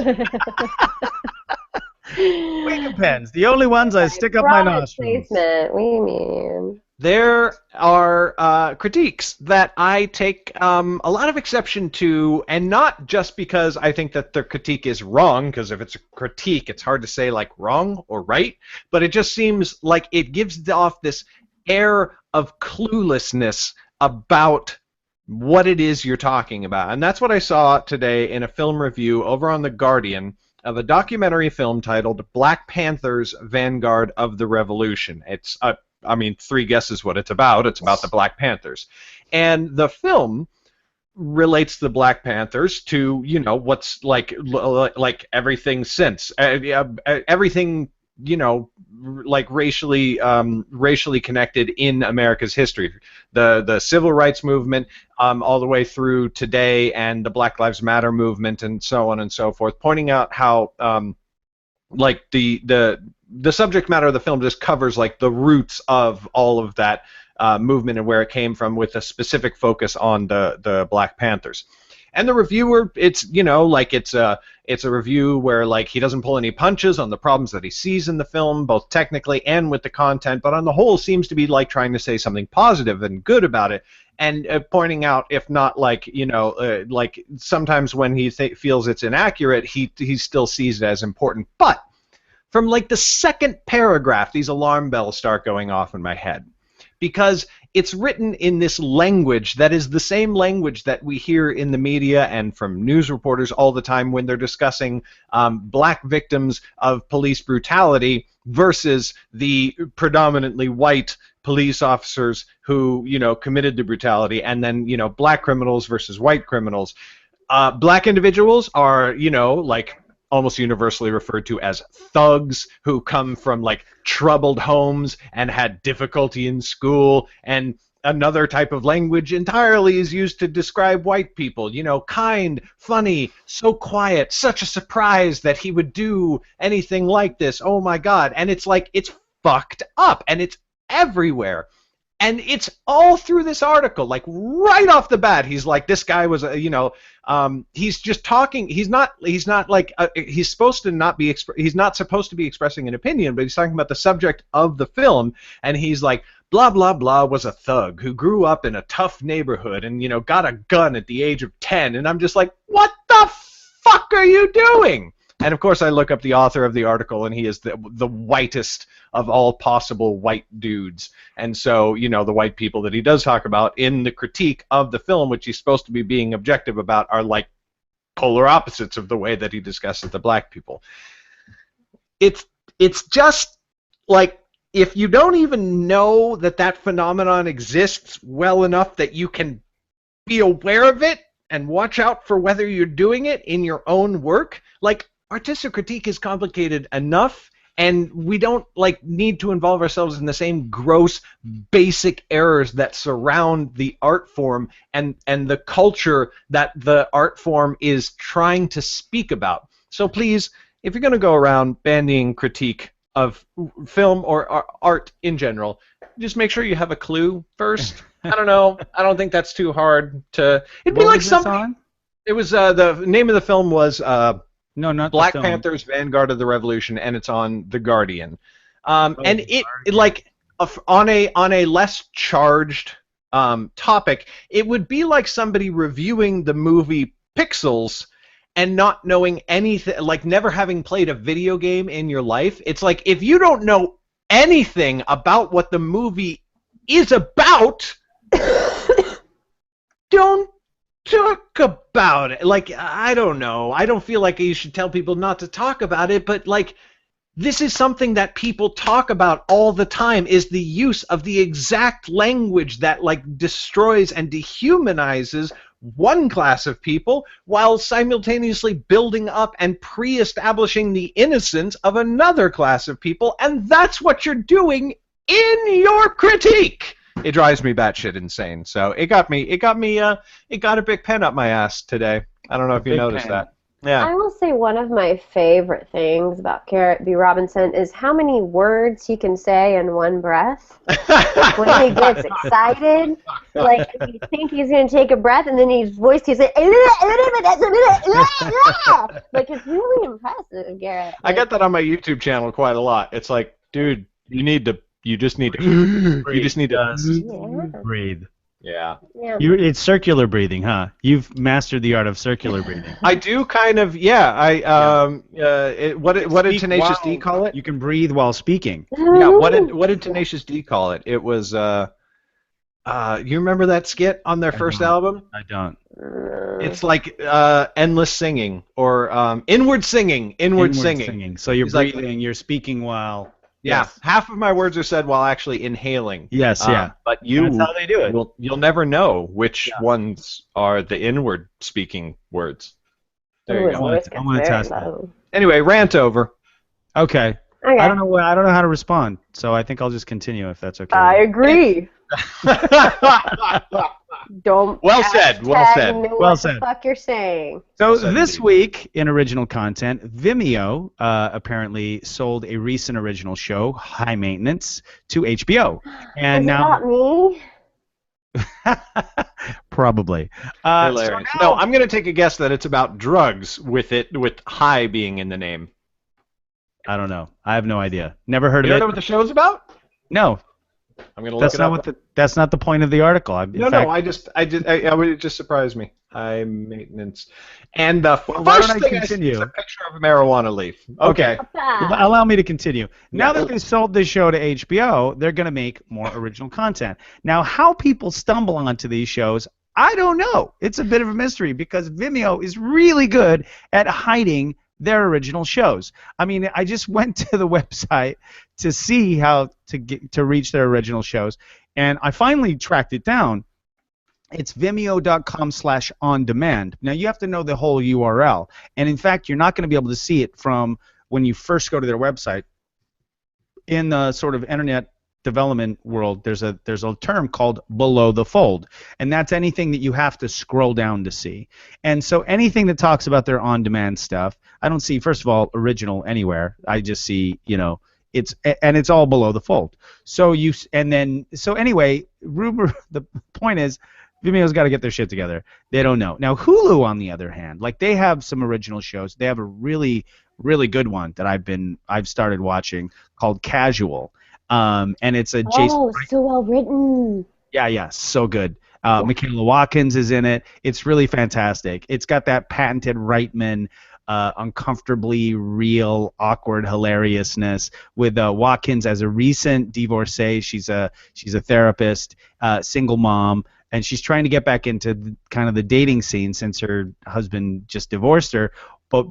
Wake pens. The only ones I stick up my nostrils. Placement. What do you mean? There are critiques that I take a lot of exception to, and not just because I think that the critique is wrong, because if it's a critique, it's hard to say like wrong or right, but it just seems like it gives off this air of cluelessness about what it is you're talking about. And that's what I saw today in a film review over on The Guardian of a documentary film titled Black Panthers, Vanguard of the Revolution. It's I mean, 3 guesses what it's about. It's about the Black Panthers. And the film relates the Black Panthers to, you know, what's like everything since. Everything like racially connected in America's history. The civil rights movement, all the way through today, and the Black Lives Matter movement, and so on and so forth, pointing out how like the subject matter of the film just covers like the roots of all of that movement and where it came from, with a specific focus on the Black Panthers. And the reviewer, it's a review where like he doesn't pull any punches on the problems that he sees in the film, both technically and with the content, but on the whole seems to be like trying to say something positive and good about it, and pointing out, if not like like sometimes when he feels it's inaccurate, he still sees it as important. But from like the second paragraph, these alarm bells start going off in my head, because it's written in this language that is the same language that we hear in the media and from news reporters all the time when they're discussing black victims of police brutality versus the predominantly white police officers who, committed the brutality, and then, black criminals versus white criminals. Black individuals are, like almost universally referred to as thugs, who come from like troubled homes and had difficulty in school, and another type of language entirely is used to describe white people, kind, funny, so quiet, such a surprise that he would do anything like this, oh my god. And it's like, it's fucked up, and it's everywhere. And it's all through this article, like right off the bat, he's like, this guy was, he's just talking. He's not like, he's supposed to not be, he's not supposed to be expressing an opinion, but he's talking about the subject of the film, and he's like, blah blah blah was a thug who grew up in a tough neighborhood and got a gun at the age of 10, and I'm just like, what the fuck are you doing? And of course I look up the author of the article, and he is the whitest of all possible white dudes. And so, the white people that he does talk about in the critique of the film, which he's supposed to be being objective about, are like polar opposites of the way that he discusses the black people. It's just like, if you don't even know that phenomenon exists well enough that you can be aware of it and watch out for whether you're doing it in your own work, like, artistic critique is complicated enough, and we don't like need to involve ourselves in the same gross basic errors that surround the art form and the culture that the art form is trying to speak about. So please, if you're going to go around bandying critique of film or art in general, just make sure you have a clue first. I don't know. I don't think that's too hard to. It'd be like something. It was the name of the film was no, not Black Panthers, Vanguard of the Revolution, and it's on The Guardian. And it like on a less charged topic, it would be like somebody reviewing the movie Pixels and not knowing anything, like never having played a video game in your life. It's like, if you don't know anything about what the movie is about, don't talk about it. Like, I don't know. I don't feel like you should tell people not to talk about it, but like, this is something that people talk about all the time, is the use of the exact language that like destroys and dehumanizes one class of people while simultaneously building up and pre-establishing the innocence of another class of people, and that's what you're doing in your critique. It drives me batshit insane. So it got a big pen up my ass today. I don't know if you noticed that. Yeah. I will say one of my favorite things about Garrett B. Robinson is how many words he can say in one breath. When he gets excited, like you think he's going to take a breath, and then his voice keeps like, like, it's really impressive, Garrett. I got that on my YouTube channel quite a lot. It's like, dude, you just need to breathe. Yeah. It's circular breathing, huh? You've mastered the art of circular breathing. I do kind of, yeah. What did Tenacious D call it? You can breathe while speaking. Yeah. What did Tenacious D call it? It was you remember that skit on their first album? I don't. It's like endless singing or inward singing. Inward singing. So you're breathing. You're speaking while. Yeah, yes. Half of my words are said while actually inhaling. Yes, yeah. But that's how they do it. You'll never know which ones are the inward speaking words. There you go. I want to test that. Anyway, rant over. Okay. Okay. I don't know how to respond, so I think I'll just continue if that's okay. I agree. Don't. Well said. Well hashtag said. know Well what said. the fuck you're saying. So Well said this indeed. week in original content, Vimeo apparently sold a recent original show, High Maintenance, to HBO, and Is it now about me? probably. Hilarious. So No, now- I'm going to take a guess that it's about drugs with high being in the name. I don't know. I have no idea. Never heard You of don't know it. what the show's about? No, I'm going to look that's it not up. that's not the point of the article. It just surprised me. High maintenance. And the Well, why first don't I thing I see is continue? a picture of a marijuana leaf. Okay. Allow me to continue. Now Yeah. that they sold this show to HBO, they're going to make more original content. Now, how people stumble onto these shows, I don't know. It's a bit of a mystery because Vimeo is really good at hiding their original shows. I mean, I just went to the website to see how to reach their original shows, and I finally tracked it down. It's vimeo.com/on-demand. Now, you have to know the whole URL, and in fact, you're not going to be able to see it from when you first go to their website. In the sort of internet development world, there's a term called below the fold, and that's anything that you have to scroll down to see. And so anything that talks about their on-demand stuff, I don't see, first of all, original anywhere. I just see, it's all below the fold. So anyway, the point is, Vimeo's got to get their shit together. They don't know. Now, Hulu, on the other hand, like, they have some original shows. They have a really, really good one that I've started watching called Casual, and it's a Jason. Oh, so well written. Yeah, so good. Michaela Watkins is in it. It's really fantastic. It's got that patented Reitman, uncomfortably real, awkward hilariousness with Watkins as a recent divorcee. She's a therapist, single mom, and she's trying to get back into kind of the dating scene since her husband just divorced her.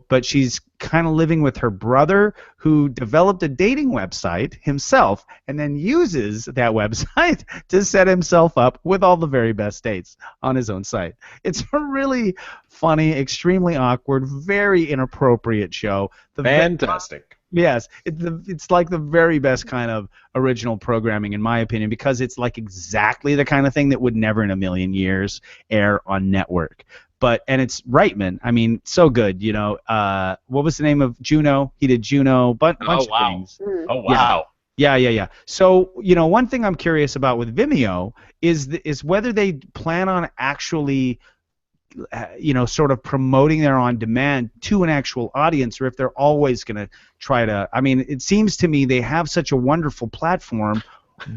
But she's kind of living with her brother, who developed a dating website himself and then uses that website to set himself up with all the very best dates on his own site. It's a really funny, extremely awkward, very inappropriate show. Fantastic. Yes, it's like the very best kind of original programming, in my opinion, because it's like exactly the kind of thing that would never in a million years air on network. And it's Reitman. I mean, so good. What was the name of Juno? He did Juno, bunch of things. Oh, wow. Yeah. So, one thing I'm curious about with Vimeo is whether they plan on actually, sort of promoting their on-demand to an actual audience, or if they're always going to try to. I mean, it seems to me they have such a wonderful platform.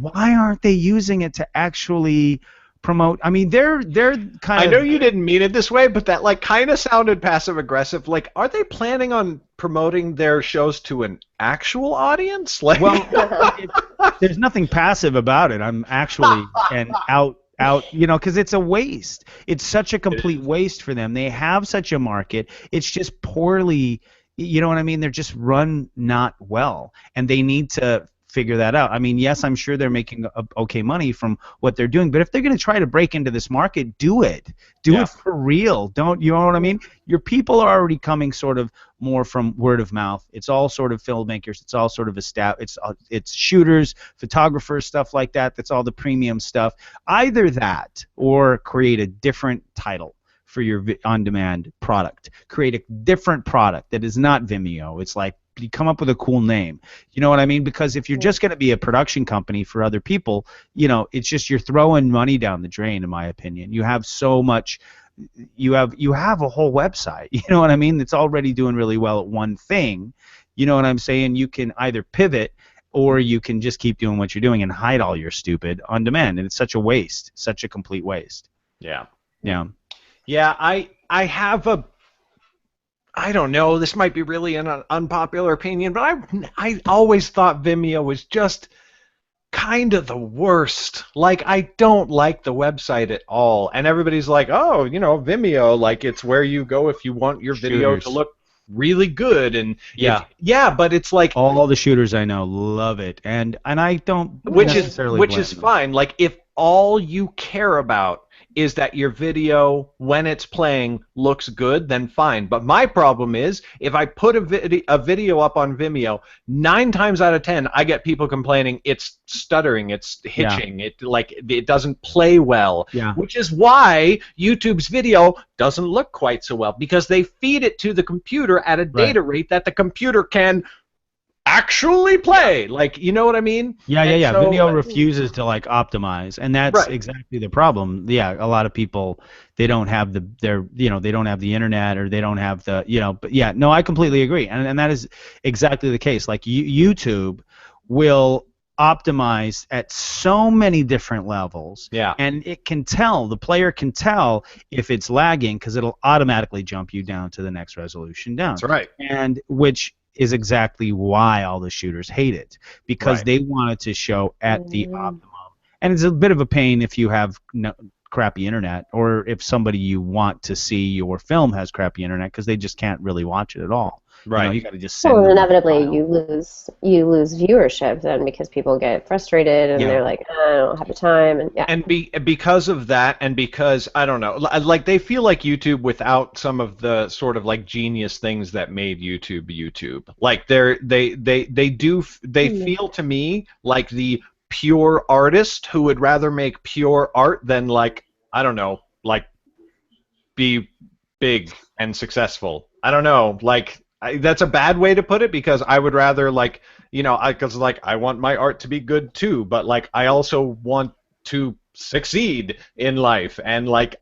Why aren't they using it to actually promote? I mean, they're kind of. I know you didn't mean it this way, but that kind of sounded passive aggressive. Like, are they planning on promoting their shows to an actual audience? Like, well, there's nothing passive about it. I'm actually out, because it's a waste. It's such a complete waste for them. They have such a market. It's just poorly, you know what I mean? They're just run not well, and they need to figure that out. I mean, yes, I'm sure they're making okay money from what they're doing, but if they're going to try to break into this market, do it. Do it for real. Don't, you know what I mean? Your people are already coming sort of more from word of mouth. It's all sort of filmmakers. It's all sort of it's shooters, photographers, stuff like that. That's all the premium stuff. Either that or create a different title for your on-demand product. Create a different product that is not Vimeo. It's like, you come up with a cool name. You know what I mean? Because if you're just going to be a production company for other people, it's just you're throwing money down the drain, in my opinion. You have so much. You have a whole website. You know what I mean? That's already doing really well at one thing. You know what I'm saying? You can either pivot or you can just keep doing what you're doing and hide all your stupid on demand. And it's such a waste, such a complete waste. Yeah. Yeah. Yeah, I have I don't know, this might be really an unpopular opinion, but I always thought Vimeo was just kind of the worst. Like, I don't like the website at all. And everybody's like, oh, Vimeo, like, it's where you go if you want your video to look really good. And but it's like all the shooters I know love it, and I don't which necessarily is blame them. fine. Like, if all you care about is that your video, when it's playing, looks good, then fine. But my problem is, if I put a video up on Vimeo, 9 times out of 10, I get people complaining it's stuttering, it's hitching, it doesn't play well. Yeah. Which is why YouTube's video doesn't look quite so well, because they feed it to the computer at a data rate that the computer can actually play. Like, you know what I mean? Yeah. So, Vimeo refuses to like optimize, and that's exactly the problem. Yeah, a lot of people, they don't have they don't have the internet, or they don't have the but yeah, no, I completely agree, and that is exactly the case. Like YouTube will optimize at so many different levels, and the player can tell if it's lagging, because it'll automatically jump you down to the next resolution down. That's right. And which is exactly why all the shooters hate it, because they want it to show at the optimum. And it's a bit of a pain if you have crappy internet, or if somebody you want to see your film has crappy internet, because they just can't really watch it at all. Right. You got to just send Well, them inevitably you lose viewership then, because people get frustrated and they're like, I don't have the time, and because of that, and because I don't know, like they feel like YouTube without some of the sort of like genius things that made YouTube. Like they feel to me like the pure artist who would rather make pure art than, like, I don't know, like be big and successful. I don't know, like. That's a bad way to put it, because I would rather, like, I want my art to be good too, but like I also want to succeed in life, and like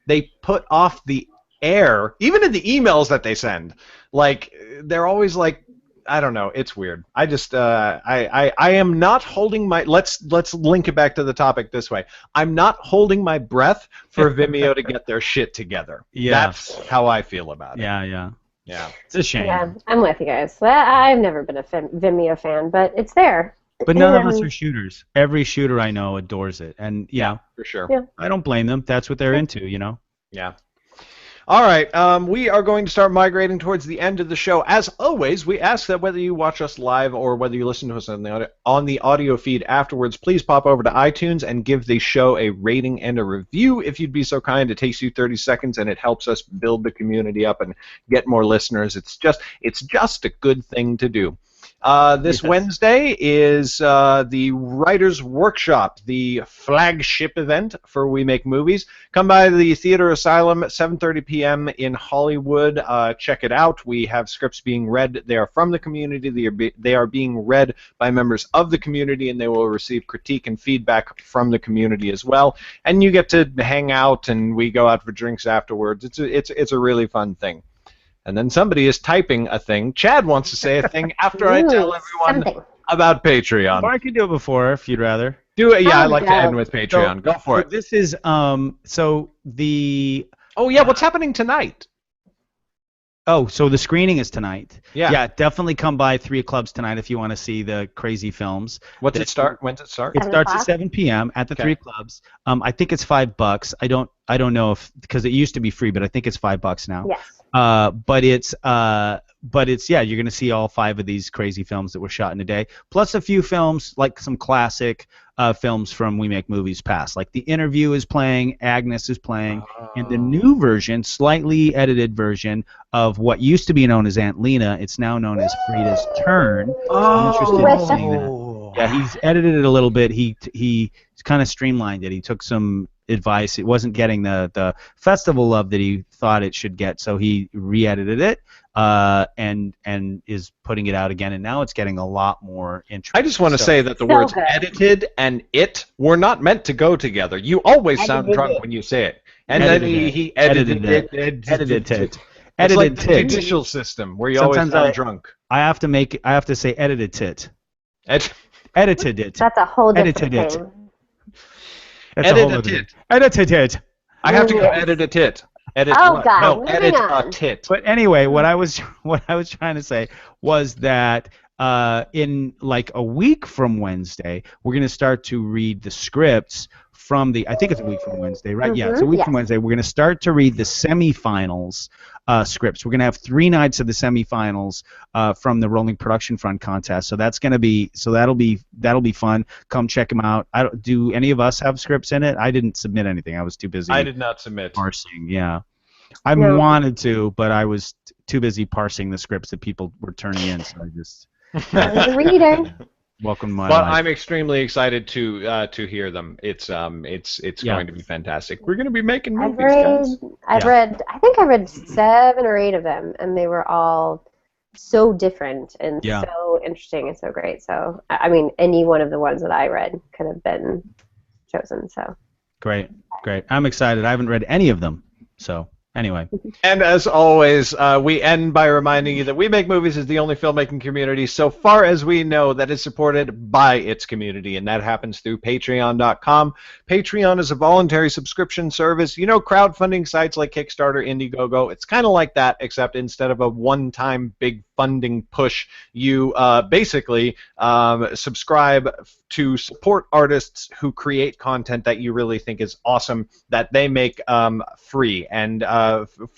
they put off the air, even in the emails that they send. Like, they're always like, I don't know, it's weird. I just I am not holding my let's link it back to the topic this way. I'm not holding my breath for Vimeo to get their shit together. Yeah. That's how I feel about it. Yeah, it's a shame. Yeah, I'm with you guys. I've never been a Vimeo fan, but it's there. But none of us are shooters. Every shooter I know adores it, and for sure. Yeah. I don't blame them. That's what they're into, Yeah. All right, we are going to start migrating towards the end of the show. As always, we ask that whether you watch us live or whether you listen to us on the audio feed afterwards, please pop over to iTunes and give the show a rating and a review if you'd be so kind. It takes you 30 seconds, and it helps us build the community up and get more listeners. It's just a good thing to do. This Wednesday is the Writers' Workshop, the flagship event for We Make Movies. Come by the Theater Asylum at 7:30 p.m. in Hollywood. Check it out. We have scripts being read. They are from the community. They are being read by members of the community, and they will receive critique and feedback from the community as well. And you get to hang out, and we go out for drinks afterwards. It's a really fun thing. And then somebody is typing a thing. Chad wants to say a thing after I tell everyone about Patreon. Or I could do it before, if you'd rather. Do it. Yeah, I'd like to end with Patreon. Go for it. This is the. Oh yeah, what's happening tonight? Oh, so the screening is tonight. Yeah. Definitely come by 3 clubs tonight if you want to see the crazy films. When's it start? It starts at 7 p.m. at the 3 clubs. I think it's $5. I don't know if, because it used to be free, but I think it's $5 now. Yes. But it's you're gonna see all 5 of these crazy films that were shot in a day, plus a few films, like some classic films from We Make Movies past. Like The Interview is playing, Agnes is playing, and the new version, slightly edited version of what used to be known as Aunt Lena, it's now known as Frida's Turn. I'm interested in seeing that. Yeah, he's edited it a little bit. He kind of streamlined it. He took some advice. It wasn't getting the festival love that he thought it should get, so he re-edited it and is putting it out again, and now it's getting a lot more interest. I just want to say that the words edited and it were not meant to go together. You always sound drunk when you say it. And then he edited it. It's like the judicial system where you always sound drunk. I have to say edited it. Edited it. That's a whole different thing. Edited it. I have to go edit a tit. Edit what? God, no, edit a tit. But anyway, what I was trying to say was that in like a week from Wednesday, we're going to start to read the scripts from the, I think it's a week from Wednesday, right? Yeah, it's a week yes. from Wednesday. We're going to start to read the semifinals scripts. We're going to have 3 nights of the semifinals from the Rolling Production Fund contest. So that'll be fun. Come check them out. Do any of us have scripts in it? I didn't submit anything. I was too busy. I did not submit. Parsing, yeah. I wanted to, but I was too busy parsing the scripts that people were turning in, so I just The reader. welcome my But life. I'm extremely excited to hear them. It's going to be fantastic. We're going to be making movies, guys. I think I read 7 or 8 of them, and they were all so different and so interesting and so great. So, I mean, any one of the ones that I read could have been chosen. So Great. I'm excited. I haven't read any of them, so anyway. And as always, we end by reminding you that We Make Movies is the only filmmaking community, so far as we know, that is supported by its community, and that happens through Patreon.com. Patreon is a voluntary subscription service. You know, crowdfunding sites like Kickstarter, Indiegogo, it's kind of like that, except instead of a one-time big funding push, you basically subscribe to support artists who create content that you really think is awesome, that they make free, and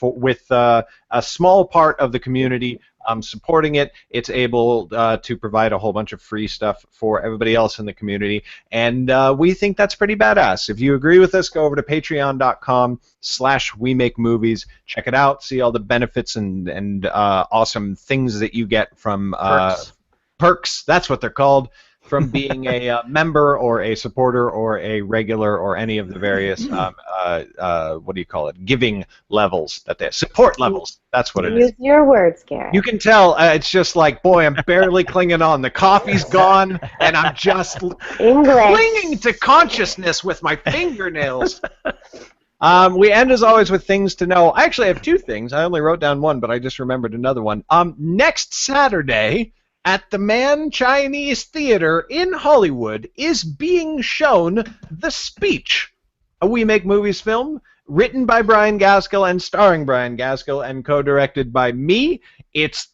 with a small part of the community supporting it, it's able to provide a whole bunch of free stuff for everybody else in the community, and we think that's pretty badass. If you agree with us, go over to patreon.com/WeMakeMovies, check it out, see all the benefits and awesome things that you get from perks, that's what they're called, from being a member or a supporter or a regular or any of the various what do you call it, giving levels that they have. Support levels, that's what it is. Use your words, Garrett. You can tell it's just like, boy, I'm barely clinging on. The coffee's gone, and I'm just clinging to consciousness with my fingernails. We end, as always, with things to know. I actually have 2 things. I only wrote down one, but I just remembered another one. Next Saturday, at the Man Chinese Theater in Hollywood, is being shown The Speech, a We Make Movies film written by Brian Gaskell and starring Brian Gaskell and co-directed by me. It's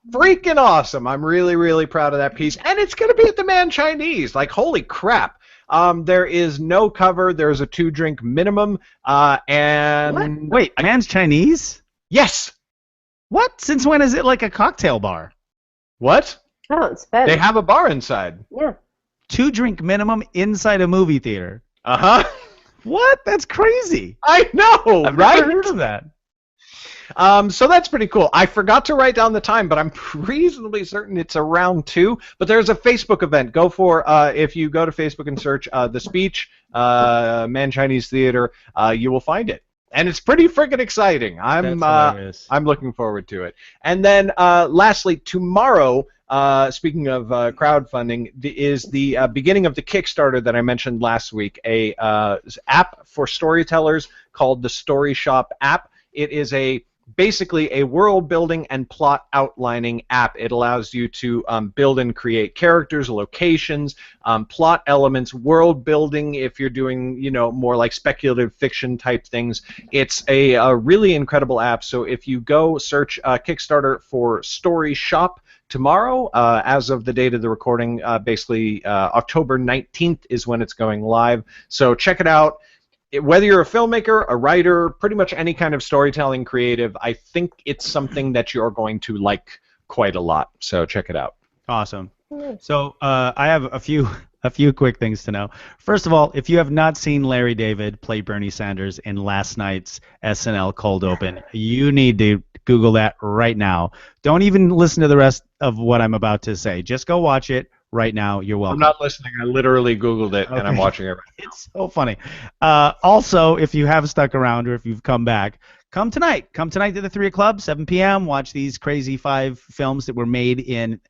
freaking awesome. I'm really, really proud of that piece. And it's going to be at the Man Chinese. Like, holy crap. There is no cover. There's a 2-drink minimum. And What? Wait, Man's Chinese? Yes. What? Since when is it like a cocktail bar? What? Oh, it's better. They have a bar inside. Yeah. 2-drink minimum inside a movie theater. Uh-huh. What? That's crazy. I know, I've right? never heard of that. So that's pretty cool. I forgot to write down the time, but I'm reasonably certain it's around 2. But there's a Facebook event. Go for, if you go to Facebook and search The Speech, Man Chinese Theater, you will find it. And it's pretty freaking exciting. I'm looking forward to it. And then, lastly, tomorrow, speaking of crowdfunding, is the beginning of the Kickstarter that I mentioned last week, a app for storytellers called the Story Shop app. It is basically a world building and plot outlining app. It allows you to build and create characters, locations, plot elements, world building if you're doing, more like speculative fiction type things. It's a really incredible app. So if you go search Kickstarter for Story Shop tomorrow, as of the date of the recording, basically October 19th is when it's going live. So check it out. Whether you're a filmmaker, a writer, pretty much any kind of storytelling creative, I think it's something that you're going to like quite a lot. So check it out. Awesome. So I have a few quick things to know. First of all, if you have not seen Larry David play Bernie Sanders in last night's SNL Cold Open, you need to Google that right now. Don't even listen to the rest of what I'm about to say. Just go watch it right now. You're welcome. I'm not listening. I literally Googled it, and I'm watching it right now. It's so funny. Also, if you have stuck around or if you've come back, come tonight. Come tonight to the 3 Club, 7 p.m. Watch these crazy 5 films that were made in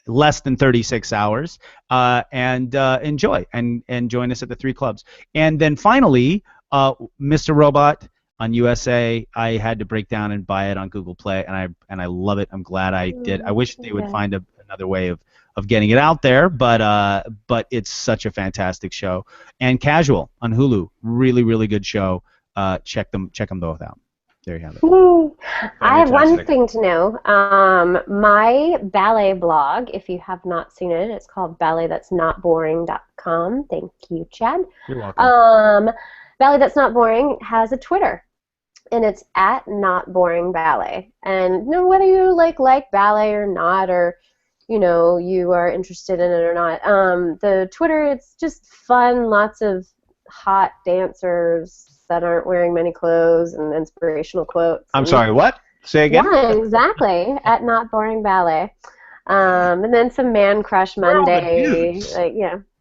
less than 36 hours, and enjoy. And join us at the 3 Clubs. And then finally, Mr. Robot on USA. I had to break down and buy it on Google Play, and I love it. I'm glad I did. I wish they would find another way of getting it out there, but it's such a fantastic show. And Casual on Hulu, really, really good show. Check them both out. There you have it. Woo. I have one Fantastic. thing to know. My ballet blog, if you have not seen it, it's called balletthat'snotboring.com. Thank you, Chad. You're welcome. Ballet That's Not Boring has a Twitter, and it's at Not Boring Ballet. And whether you like ballet or not, or you are interested in it or not, the Twitter, it's just fun, lots of hot dancers that aren't wearing many clothes and inspirational quotes. I'm sorry, what? Say again? Yeah, exactly. At Not Boring Ballet. And then some Man Crush Where are all the Monday. dudes?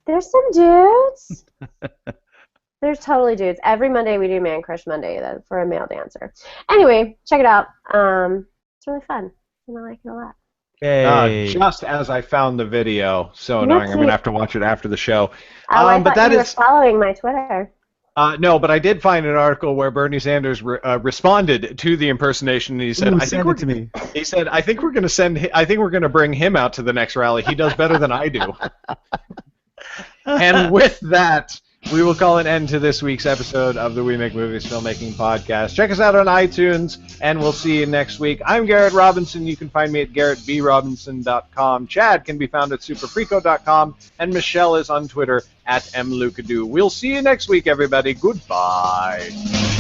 There's some dudes. There's totally dudes. Every Monday we do Man Crush Monday for a male dancer. Anyway, check it out. It's really fun, and I like it a lot. Hey. Just as I found the video. So annoying. I'm going to have to watch it after the show. Oh, I but thought that you were is following my Twitter. no, but I did find an article where Bernie Sanders responded to the impersonation, and he said, Ooh, "I think send we're it to me." He said, "I think we're going to bring him out to the next rally. He does better than I do." And with that, we will call an end to this week's episode of the We Make Movies Filmmaking Podcast. Check us out on iTunes, and we'll see you next week. I'm Garrett Robinson. You can find me at garrettbrobinson.com. Chad can be found at superfrico.com, and Michelle is on Twitter at mlucadoo. We'll see you next week, everybody. Goodbye.